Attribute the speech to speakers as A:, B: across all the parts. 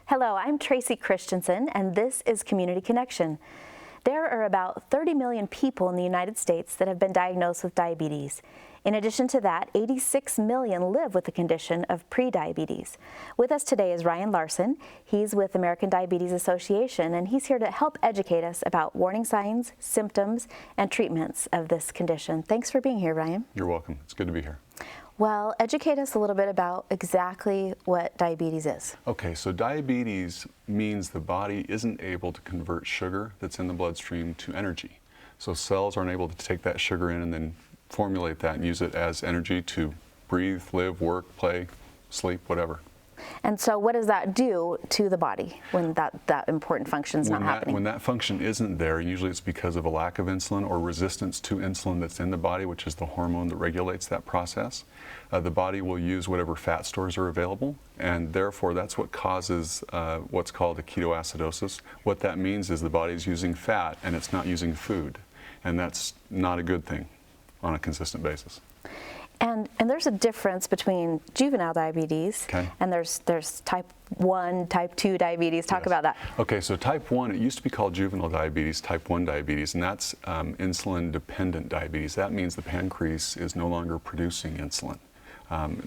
A: Hello, I'm Tracy Christensen, and this is Community Connection. There are about 30 million people in the United States that have been diagnosed with diabetes. In addition to that, 86 million live with the condition of prediabetes. With us today is Ryan Larson. He's with American Diabetes Association, and he's here to help educate us about warning signs, symptoms, and treatments of this condition. Thanks for being here, Ryan.
B: You're welcome. It's good to be here.
A: Well, educate us a little bit about exactly what diabetes is.
B: Okay, so diabetes means the body isn't able to convert sugar that's in the bloodstream to energy. So cells aren't able to take that sugar in and then formulate that and use it as energy to breathe, live, work, play, sleep, whatever.
A: And so what does that do to the body when that important function is not happening?
B: When that function isn't there, usually it's because of a lack of insulin or resistance to insulin that's in the body, which is the hormone that regulates that process. The body will use whatever fat stores are available, and therefore that's what causes what's called a ketoacidosis. What that means is the body's using fat and it's not using food, and that's not a good thing on a consistent basis.
A: And there's a difference between juvenile diabetes and there's type 1, type 2 diabetes. Talk about that.
B: Okay, so type 1, it used to be called juvenile diabetes, type 1 diabetes, and that's insulin-dependent diabetes. That means the pancreas is no longer producing insulin.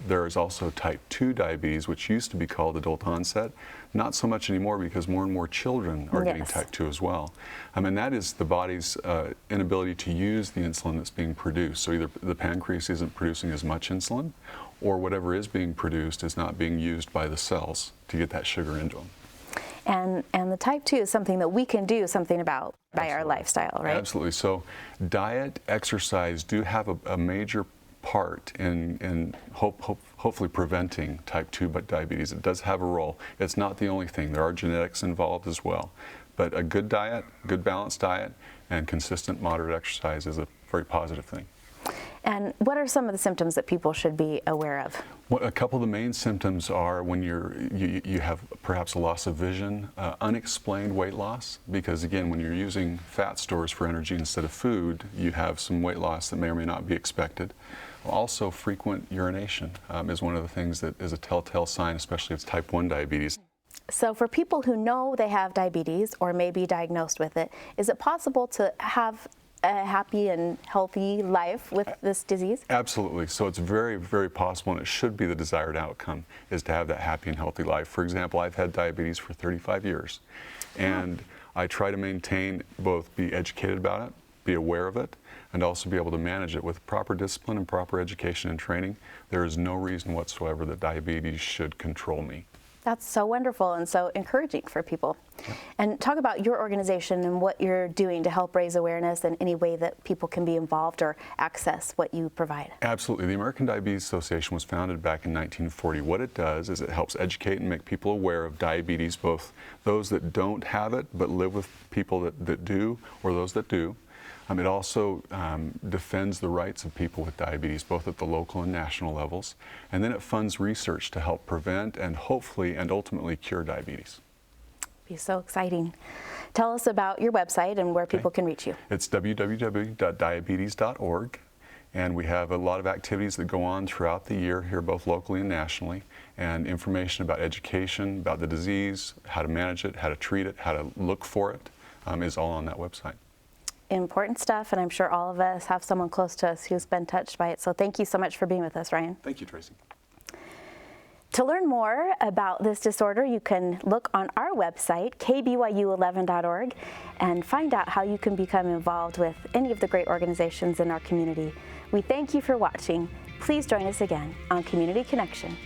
B: There is also type 2 diabetes, which used to be called adult onset. Not so much anymore because more and more children are getting type 2 as well. And that is the body's inability to use the insulin that's being produced. So either the pancreas isn't producing as much insulin, or whatever is being produced is not being used by the cells to get that sugar into them.
A: And the type 2 is something that we can do something about by our lifestyle, right?
B: Absolutely. So diet, exercise do have a major part in hopefully preventing type 2 diabetes. It does have a role. It's not the only thing. There are genetics involved as well. But a good diet, good balanced diet, and consistent moderate exercise is a very positive thing.
A: And what are some of the symptoms that people should be aware of?
B: Well, a couple of the main symptoms are when you have perhaps a loss of vision, unexplained weight loss, because again, when you're using fat stores for energy instead of food, you have some weight loss that may or may not be expected. Also, frequent urination is one of the things that is a telltale sign, especially if it's type 1 diabetes.
A: So for people who know they have diabetes or may be diagnosed with it, is it possible to have a happy and healthy life with this disease?
B: Absolutely. So it's very, very possible, and it should be the desired outcome, is to have that happy and healthy life. For example, I've had diabetes for 35 years, and I try to maintain, both be educated about it, be aware of it, and also be able to manage it with proper discipline and proper education and training. There is no reason whatsoever that diabetes should control me.
A: That's so wonderful and so encouraging for people. Yeah. And talk about your organization and what you're doing to help raise awareness and any way that people can be involved or access what you provide.
B: Absolutely. The American Diabetes Association was founded back in 1940. What it does is it helps educate and make people aware of diabetes, both those that don't have it but live with people that do, or those that do. It also defends the rights of people with diabetes, both at the local and national levels. And then it funds research to help prevent and hopefully and ultimately cure diabetes.
A: Be so exciting. Tell us about your website and where people can reach you.
B: It's www.diabetes.org. And we have a lot of activities that go on throughout the year here, both locally and nationally, and information about education, about the disease, how to manage it, how to treat it, how to look for it, is all on that website.
A: Important stuff, and I'm sure all of us have someone close to us who's been touched by it. So thank you so much for being with us, Ryan.
B: Thank you, Tracy.
A: To learn more about this disorder, you can look on our website, KBYU11.org, and find out how you can become involved with any of the great organizations in our community. We thank you for watching. Please join us again on Community Connection.